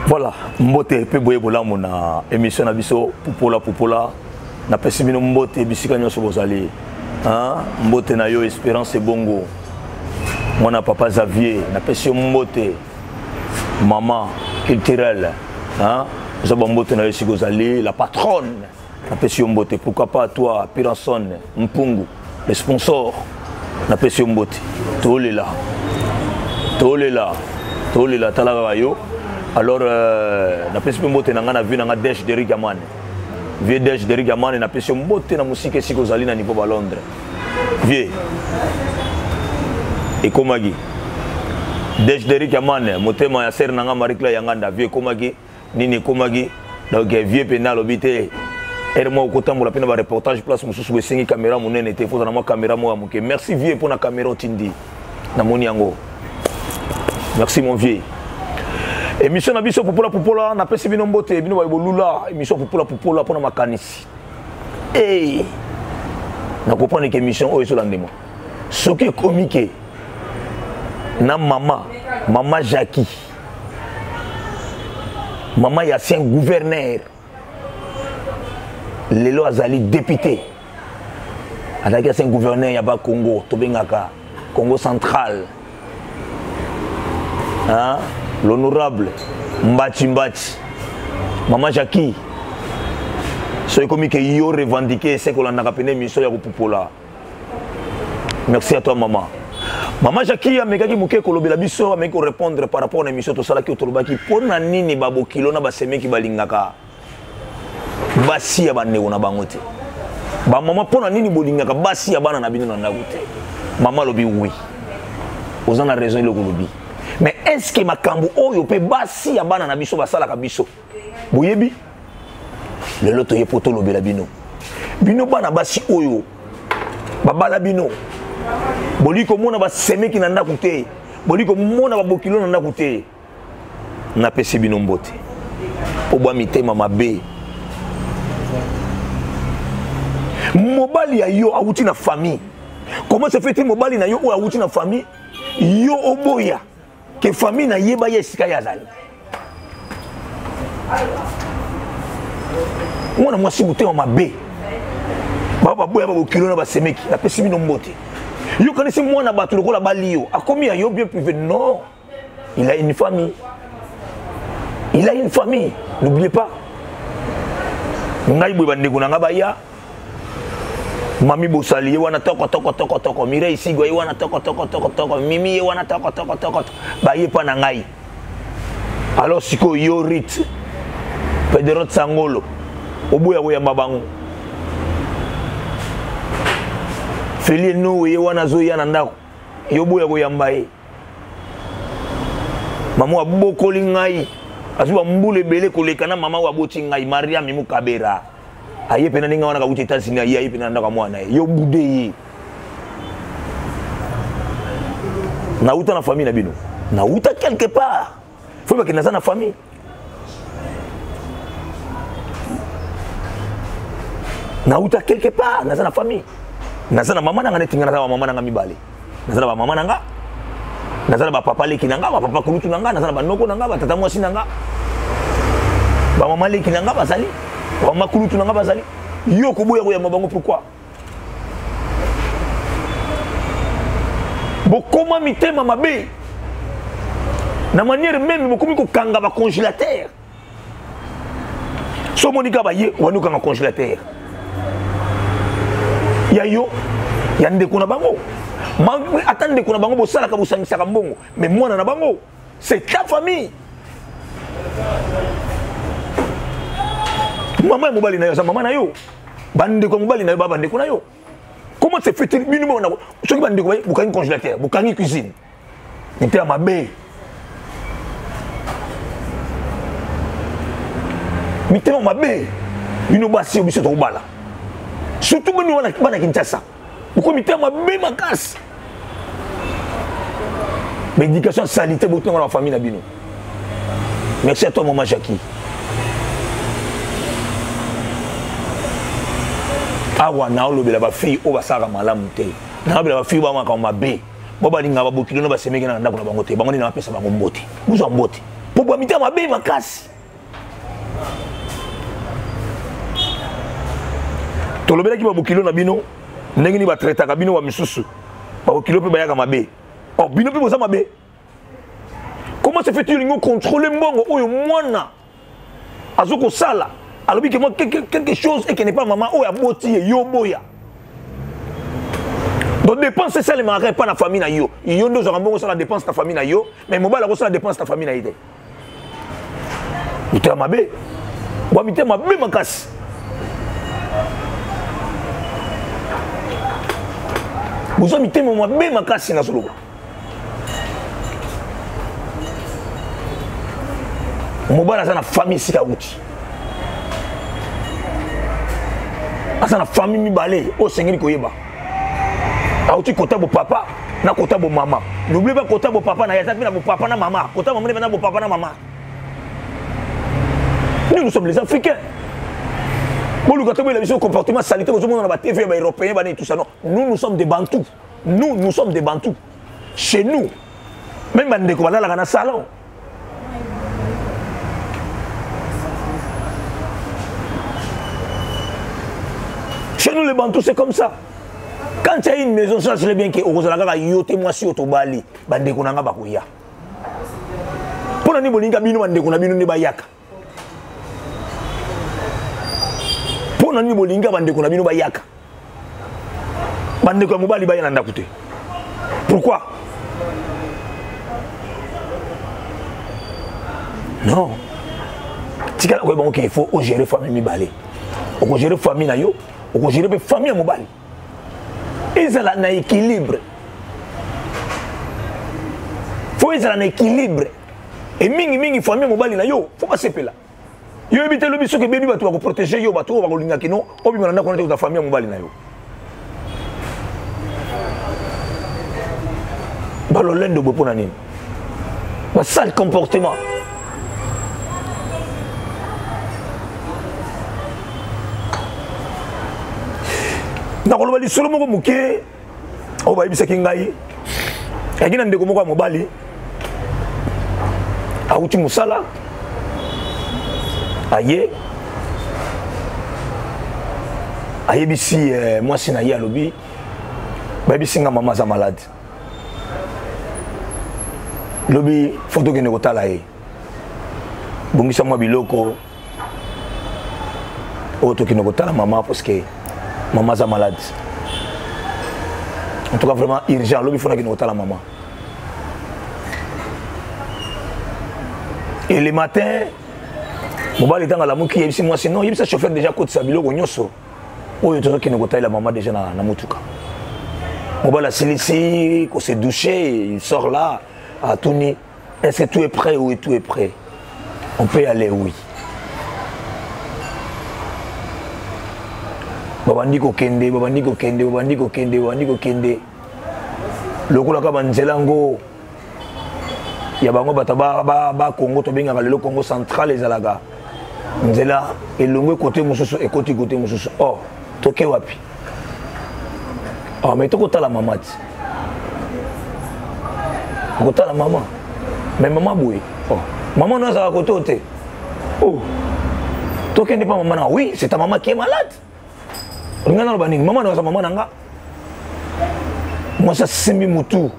Voilà, mbote pe boye bolamu na émission na biso Popola na pesi bino mbote bisika nyonso bozali. Hein? Mbote na yo Espérance Bongo. Mwana papa Xavier na pesi mbote. Maman culturelle. Hein? Zaba mbote na yo sigozali la patronne. Na pesi mbote, pourquoi pas toi Piranson Mpungu, le sponsor. Na pesi mbote. Tolela talaga yo. Alors, na pesi mbote na nga na vi na nga Desh Derrick Yaman. Vie Desh Derrick Yaman na pesi mbote na musique sikozali na niveau ba Londres. Vie. Et komagi. Desh Derrick Yaman, motema ya ser na nga Marikla Yanganda, vie komagi, nini komagi. Donc vie pena lobité. Ermo kotambola pena ba reportage place mususu besengi caméra monene te foza na ma caméra mo amuke. Merci vie pour na caméra tindi. Na moni yango. Merci mon vieux. Émission na biso Popola na pesi bino mbote bino ba bolula émission Popola pona makanisi. Eh. Na comprendre que émission oyo so landemo. Soki comique na maman Jackie. Maman Yassien gouverneur. Lelo azali député. Alaki Yassien gouverneur ya ba Congo, tobengaka Congo central. Hein? L'honorable Mbati. Maman Jackie. Soyez comme que yo revendiqué c'est que l'on a rappelé mission ya Popola. Merci à toi maman. Maman Jackie a mekaki muke kolobela biso ameko répondre par rapport à l'émission to sala ki otolobaki pona nini babo kilo na basemeki balingaka. Basi ya bande na bango te. Ba maman pona nini bolingaka basi ya bana na bino na ndagote. Maman lobi oui. Ozana raison ile kolobi. Mais est-ce que makambo oyo pe basi ya bana na biso basala ka biso? Boyebi? Le loto ye poto lobela bino. Bino bana basi oyo babala bino. Boliko mona ba semeki na ndaku te. Boliko mona ba bokilo na ndaku te. Na pesi bino mbote. Po bwa mitema mabe. Mobali ya yo awuti na famille. Comment se fait-il mobali na yo ou awuti na famille? Yo oboya. Que famille na yeba yesika yazali. Mwana mwasi mutema mabe. Baba boya babo kilo na basemeki na pesi bino mbote. Yo kanisi mwana batu lokola balio. Akomi ya yo bien privé non. Il a une famille. Il a une famille. N'oubliez pas. Ngai boy bandeko na ngabaya. Mami Bosali wana toko Mireille Sigwa wana toko Mimi wana toko ba yepa na ngai. Alors siko yo rit Pedro Tsangolo oboya boya mabango Feli no ye wana zoya na ndako yo boya boya mbaye mama wa bokoli ngai azuba mbule bele koleka na mama wa boti ngai Maria Mimu Kabera aye pena ninga wana ka uti États-Unis aye pena ndaka mwana yo bude yi na uta na famille na bino na uta quelque part faut pas que na famille na uta quelque part na famille na mama nanga netinga na mama nanga mibale na ba mama nanga na ba papa leki nanga ba papa kulutu nanga na ba noko nanga ba tata mwasi nanga ba mama leki nanga bazali ba mama kulutu nanga bazali yo ko boya mabango pourquoi bokoma mitema mabe na manière même bokomi ko kanga ba congélateur so monika ba ye wanuka na congélateur ya yo ya ndeko na bango attendez ko na bango bosala ka bosangisa ka mbongo mais mwana na bango c'est ta famille maman ya mobali na yo sa maman na yo bandeko mobali na yo baba ndeko na yo comment c'est fait minimum na soki bandeko ba bukangi congélateur bukangi cuisine nte mabe mitema mabe bino basi biso to bala surtout bino wana bana Kinshasa uko mitema mabe makasi médication sanitaire boto na famille na bino. Merci à toi maman Jackie. Awa na olobela ba fille o basaka malamu te. Na olobela ba fille ba maka mabe. Boba linga ba bokilo na ba semeki na ndako na bango te. Bango ni na pesa bango mbote. Buzo mbote. pour bamité ma bé ma casse tolobela ki ba bokilo na bino ndenge ni ba traiter ka bino wa misusu ba bokilo pe ba ya ka mabe oh bino pe boza mabe comment se fait-il ngo contrôler mbongo oyo mwana azoko sala alobi que moi quelque chose et qui n'est pas maman oyo aboti yo boya donc dépense ça les marrais pas na famille na yo yo ndo zo mbongo ça la dépense ta famille na yo mais mobala ko ça la dépense ta famille na ide uta mabe wa mité mabe makasi vous avez mis mon mabe makasi na solo mobala ça na famille sika uti asa na famille mi balé o sengeli koyeba auti kota bo papa na kota bo mama n'oubliez pas kota bo papa na yata na bo papa na mama kota maman na bo papa na mama nous sommes les Africains. Bon, le gâteau, il a vu ce comportement sanitaire, nous sommes des TV, des Européens, tout ça. Non, nous sommes des Bantous. Nous sommes des Bantous. Chez nous, même dans le salon. Chez nous, les Bantous, c'est comme ça. Quand tu as une maison, ça serait bien que Orozalaga yote moi si otobali, bande kunanga bakuya. Pour nani bolinga bino bande kunabino ne bayaka. Pour nani bolinga bande kunabino bayaka. Bande ko mobali bayana ndakute. Pourquoi? Non. Tika ko bon qu'il faut gérer famille mibale. On gérer famille na yo, on gérer famille mobali. Ils ont un équilibre. Faut qu'ils aient un équilibre. Et mingi famille mobile na yo, faut pas se là. Yo éviter le biso que baby va toi protéger yo, va toi va linga kino, obi mwana connaître ta famille mobile na yo. Balo lendo bo pona nini. Ba sale comportement. Nakoloba li solo moko muke o ba ibisa kingai akina ndeko moko mobali auti musala aye bisi moi sina ya lobi ba bisinga mama za malade lobi photo kene kotala ye bongisa mwa biloko auto kene kotala mama parce que maman est malade. En tout cas, vraiment urgent. L'homme, il faut qu'il nous la maman. Et le matin, je vais aller dans la mouki. Je moi sinon, il y a un chauffeur déjà côté Sabilo, Gonyoso. Oh, il y a qui nous la maman déjà dans la moutuka. Je vais la ici, qu'on s'est douché, il sort là, à tourner. Est-ce que tout est prêt? Oui, tout est prêt. On peut y aller, oui. Babandiko kende lokola ka banzelango ya bango ba Congo to benga le Congo central ezalaga nzela elongwe côté mususu et côté mususu oh toke wapi oh mais toko tala maman ko tala maman mais maman boui oh maman non ça côté ote oh toke n'est pas maman oui c'est ta maman qui est malade. Maman na maman nanga moi ça simbi mutu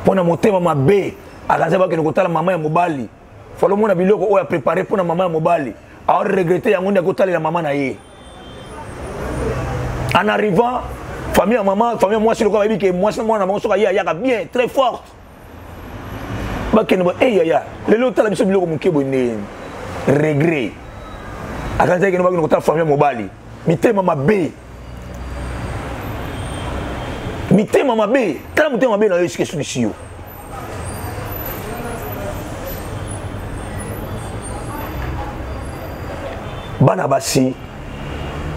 pona motema mabe akaza ba kene kotala maman ya mobali falo mona biloko oya préparer pona maman ya mobali a regretter yango ndia kotala la maman na ye en arrivant famille moi si le quoi que moi ça mona monso ya ya bien très forte ba kene ba ya le lotala biso biloko mukebo ne regret akaza kene ba kene kotala famille ya mobali mitema mabe mité mama bé quand mité mama bé na yoske solution bana basi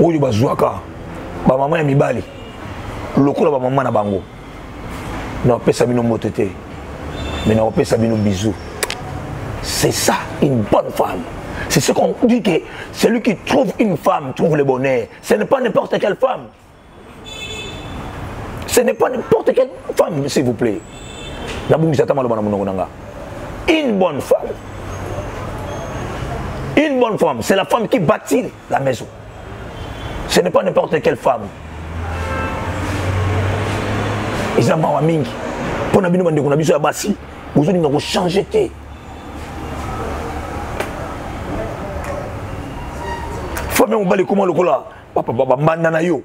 oyo bazwaka ba mama ya mibali lokola ba mama na bango na pesa bino motete mais na pesa bino bisous. C'est ça une bonne femme. C'est ce qu'on dit que celui qui trouve une femme trouve le bonheur. Ce n'est pas n'importe quelle femme. Ce n'est pas n'importe quelle femme, s'il vous plaît. Une bonne femme. Une bonne femme, c'est la femme qui bâtit la maison. Ce n'est pas n'importe quelle femme. Ils ont marre mingi. Pour nous demander qu'on a besoin de basi, vous allez nous changer. Femme on va le comment le cola. Papa papa mandana yo.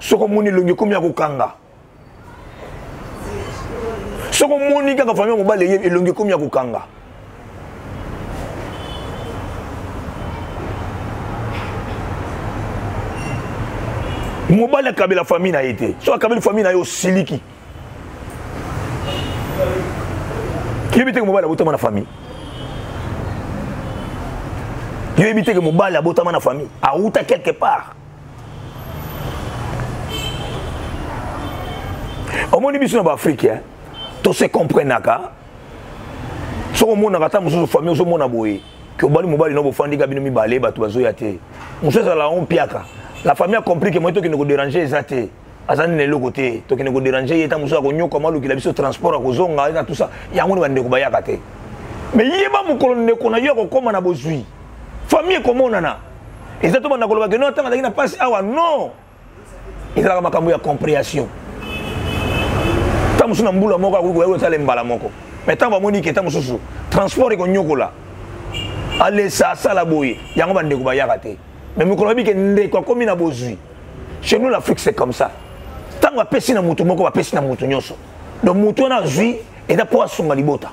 Soko moni longi comme ya kokanga. Soko moni kaka femme on va le longi comme ya kokanga. Mobile kabila famille na été. Soit kabila famille na yo siliki. Qui évite que mobile a botama na famille. Qui évite que mobile a botama na famille. A outa quelque part. Au moins biso na Afrique hein. Tout se comprendre naka. So mo na kata muso famille so mo na boye. Que mobile no bo fandi kabino mi balé ba to bazo ya te. Muso za la on piaka. La famille a compris que moi, tu ne déranger les athées. Azan ne le côté, tu ne déranger, il y a un moussa comment le qu'il transport à Kozonga, tout ça. Il y a un monde de Kobayakate. Mais il y a un colonne qu'on a eu comme on a besoin. Famille comme on en a. Exactement, on a colonne que non, attends, on a passé à non. Il y a une compréhension. Tant que nous avons un peu de mais tant que nous avons un transport et qu'on y a allez, ça, la bouille. Il y a un monde de Kobayakate. Mais nous avons dit que comme il a besoin. Chez nous, l'Afrique, c'est comme ça. Tant qu'on va passer dans le mouton, on va passer dans le mouton. Donc, le mouton a joué et il a pas son malibota.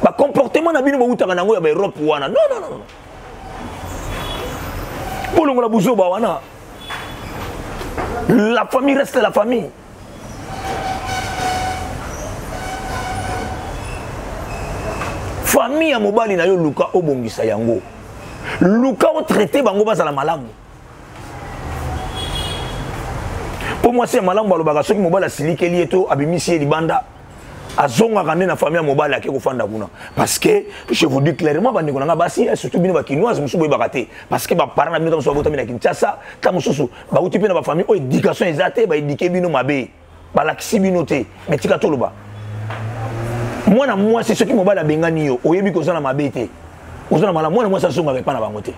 Le comportement n'a pas été en Europe. Non, non, non. Pour nous, la famille reste la famille. Famille à Mobali na yo Luka Obongisa yango. Luka o traité bango bazala malamu. Pour moi c'est malamu balobaka soki mobali asilike lieto abimisi libanda azonga kande na famille mobali akeko fanda kuna parce que je vous dis clairement bande konanga basi surtout bino ba kinoise musu boy bakate parce que ba parents na bino tamuso bota mina Kinshasa tamususu ba uti pe na ba famille o éducation ezate ba éduquer bino mabe ba lakisi bino te mais tika toloba moi c'est ce qui mobali abengani yo oyebi ko zana mabe te ozana mala moi ça songa pas na bango te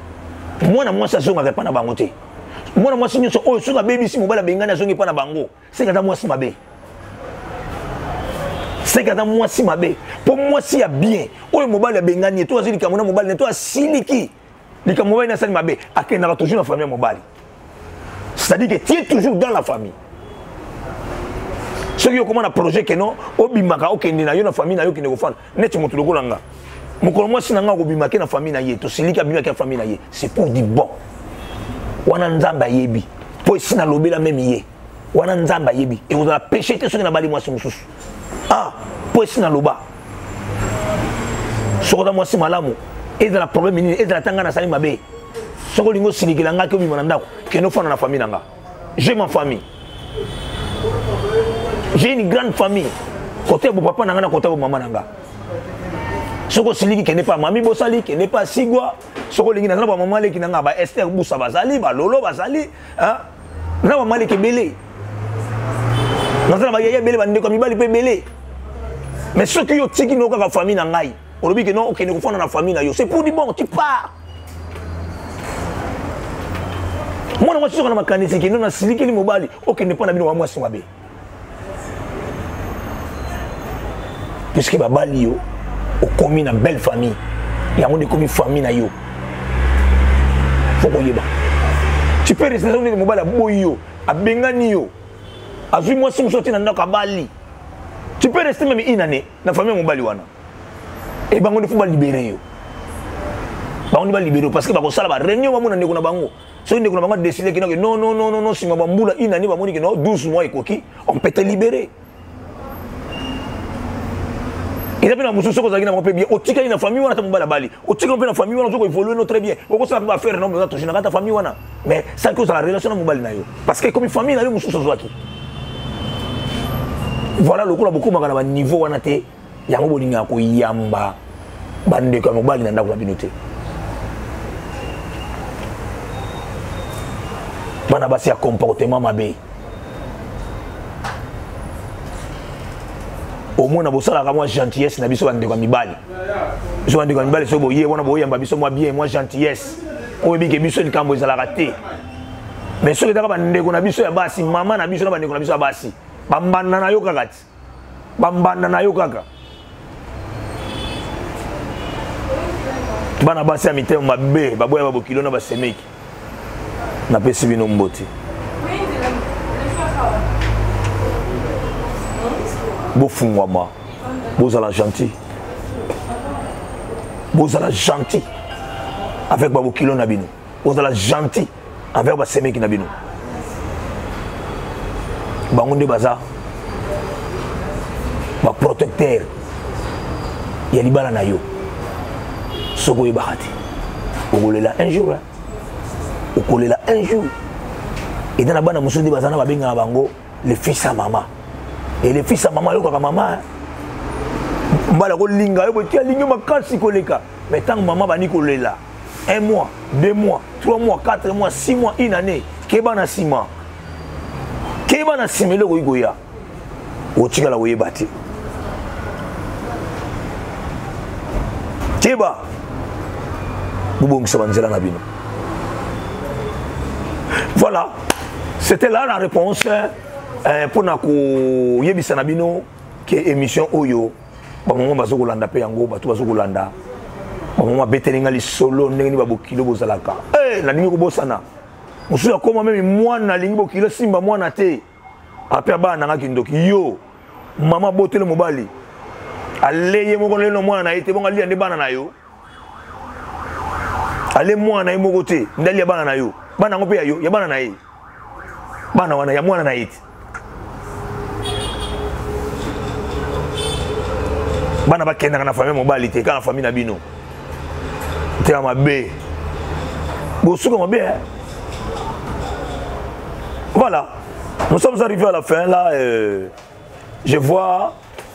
moi ça songa pas na bango te moi si nyoso oyo songa baby si mobali abengani azongi pas na bango c'est quand moi si mabe c'est quand moi si mabe pour moi si ya bien oyo mobali abengani to azili kamona mobali to asiliki lika mobali na sali mabe akenda toujours na famille mobali c'est-à-dire que tu es toujours dans la famille. Ceux qui ont un projet que non, obimaka okende na yo na famille na yo kende kofana neti moto lokolanga. Mukolo mwasi na nga obimaka na famille na ye to silika bimaka na famille na ye, c'est pour du bon. Wana nzamba yebi. Po isina lobela même ye. Wana nzamba yebi et vous allez pécher te soki na bali mwasi mususu. Ah, po isina loba. Soko mwasi malamu et dans la problème ni et dans la tanga na sali mabe. Soko lingo silikila nga ke obimana ndako ke no fana na famille na nga. J'ai ma famille. J'ai une grande famille. Côté mon papa nanga, côté mon maman nanga. Soko siliki qui n'est pas mami bosali, qui n'est pas sigwa. Soko lingi nanga ba maman le qui nanga ba Esther Boussa bazali, ba Lolo bazali, hein? Na maman le qui belé. Nanga ba yaya belé ba ndeko mi bali pe belé. Mais ceux qui ont tiki no ka famille nangai. Olobi que non, OK, ne ko na famille na yo. C'est pour du bon, tu pars. Moi na suis sur na makanisi qui non na siliki li mobali. OK, ne pas na bino wa mwasi mabe. Puisque babali yo au commis une belle famille il y a une commis famille na yo faut qu'on y va tu peux rester dans le mobile à boyo à bengani yo à jouer moi si vous sortez dans le kabali tu peux rester même une année dans la famille mobile wana et bango ne faut pas libérer yo bango va libérer parce que ba ko sala ba réunion ba mona ndeko na bango so ndeko na bango décider que non si mabambula une année ba moni que non 12 mois et coquille on peut te libérer. Il a bien un souci que vous bien. Au tika, il y a une famille, on a un bali. Au tika, on a une famille, on a évolué très bien. On ça va faire non, mais on a ta famille, mais ça cause la relation avec mobile. Parce que comme une famille, on a un souci. Voilà le coup là beaucoup de niveau on a été. Il y a un bon niveau qui yamba bande comme mobile dans la communauté. Bana basi a comportement mabé. Au bomona bosala ka moi gentillesse na biso bandeko mibali biso bandeko mibali so boye wana boyamba biso moi bien moi gentillesse oyebi ke biso likambo ezalaka te mais soki taka bandeko na biso ya basi mama na biso na bandeko na biso ya basi bambanda na yo kaka ti bambanda na yo kaka bana basi ya mitema mabe baboya babokilo na basemeki napesi bino mbote bofungwama bozala gentil bozala gentil avec babokilo na bino bozala gentil avec basemeki na bino bango nde baza baprotecteur ya libala na yo soko oyebaka te okolela un jour okolela un jour eza na bana mosusu nde baza na babengaka bango le fils à maman et le fils à maman ayokaka mama mbala kolinga yo botia lingi makasi koleka mais ntango mama bani kolela 1 mois 2 mois 3 mois 4 mois 6 mois une année keba na nsima eloko oikoya otikala oyeba te keba bobongisa banzela na bino. Voilà, c'était là la réponse pour na ko yebisa na bino ke émission oyo bango bazo kolanda pe yango bato bazo kolanda bango betelinga li solo ndenge ni babokilo bozalaka na lingi ko bosana musu ya koma meme mwana lingi bokilo simba mwana te apia bana ngaki ndoki yo mama botele mobali aleye moko lelo mwana na ite bonga lia nde bana na yo ale mwana moko te ndali ya bana na yo bana ngo pe ya yo ya bana na ye bana wana ya mwana na ite bana bakenda na famille mobali te kana famille na bino te ma be bosuka ma be. Voilà, nous sommes arrivés à la fin là. Je vois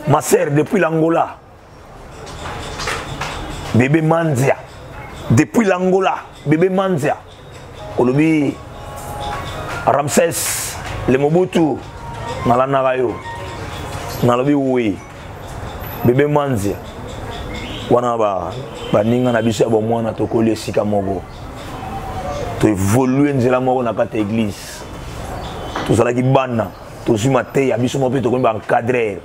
ma sœur depuis l'Angola, bébé Manzia, depuis l'Angola, bébé Manzia. Olobi Ramsès, le Mobutu, Nalanarayo, Nalobi oui, bébé Manzia. Wana ba ninga na biso ba mwana to kolie sika moko. To évoluer nzela moko na kata église. Tout ça qui bana, tout ce matin, il y a biso mo pe to ko ba encadrer.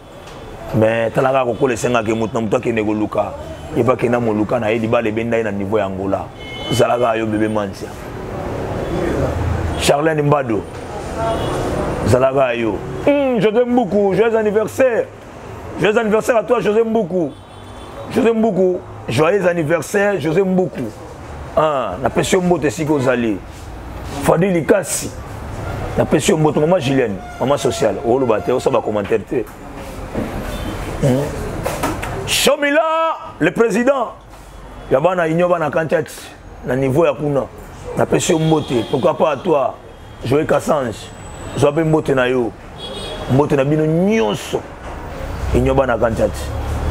Mais talaka ko le senga ke mutna muto ke nego luka. Et pas que na mo luka na e liba le benda na niveau ya Angola. Zalaka yo bébé Manzia. Charlène Mbado. Zalaka yo. Je t'aime beaucoup, joyeux anniversaire. Joyeux anniversaire à toi, je t'aime beaucoup. Je t'aime beaucoup. Joyeux anniversaire, je t'aime beaucoup. Ah, na pression mbote siko zali. Fadili Kassi. Na pression mbote maman Julienne, maman sociale. O lo baté, o ça va commentaire té. Chomila, le président. Yabana inyoba na kantet na niveau ya kuna. Na pression mbote, pourquoi pas à toi? Joyeux Kassange. Joyeux mbote na yo. Mbote na bino nyonso. Inyoba na kantet.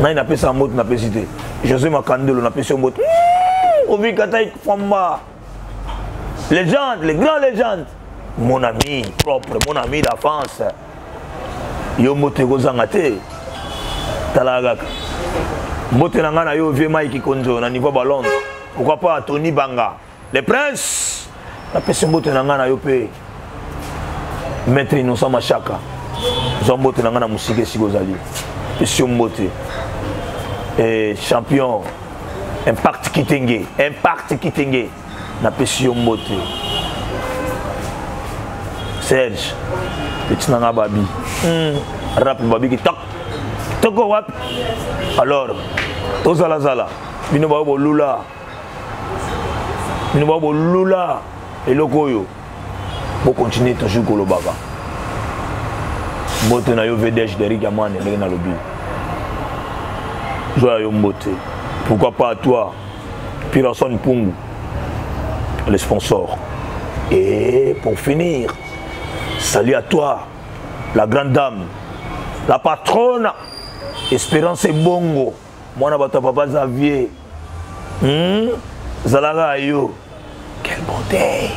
Na ina pesa mbote na pesité. José Makandelo na pression mbote. Ovi Kataï Famba. Légende, les grands légendes. Mon ami propre, mon ami d'enfance. Yo mote gozangate. Talagaka. Mote nangana yo vie Mike Konzo na niveau ballon. Pourquoi pas Tony Banga. Les princes. La personne mote nangana yo pe. Maître Innocent Machaka. Zombote nangana musique sigozali. Person mote. Et champion. Impact Kitenge. Impact Kitenge. Na person mote. Serge, petit nanga babi. Rap babi qui toc. Toko wap. Alors, to zala zala. Bino ba bo lula. Bino ba bo lula. Et lokoyo. Bo continuer toujours kolobaka. Mbote na yo VDH Derrick Amane ndenge na lobi. Joa yo mbote. Pourquoi pas à toi? Pirasson Pungu. Les sponsors. Et pour finir, salut à toi, la grande dame, la patronne, Espérance Bongo, moi na bata papa Xavier, Zalaga yo, quelle beauté!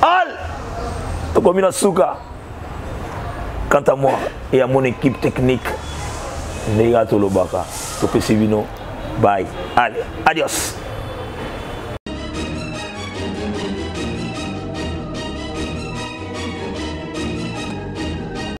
Al, Tokomina Souka. Quant à moi et à mon équipe technique, ndenge tolobaka topesi bino bye allez adios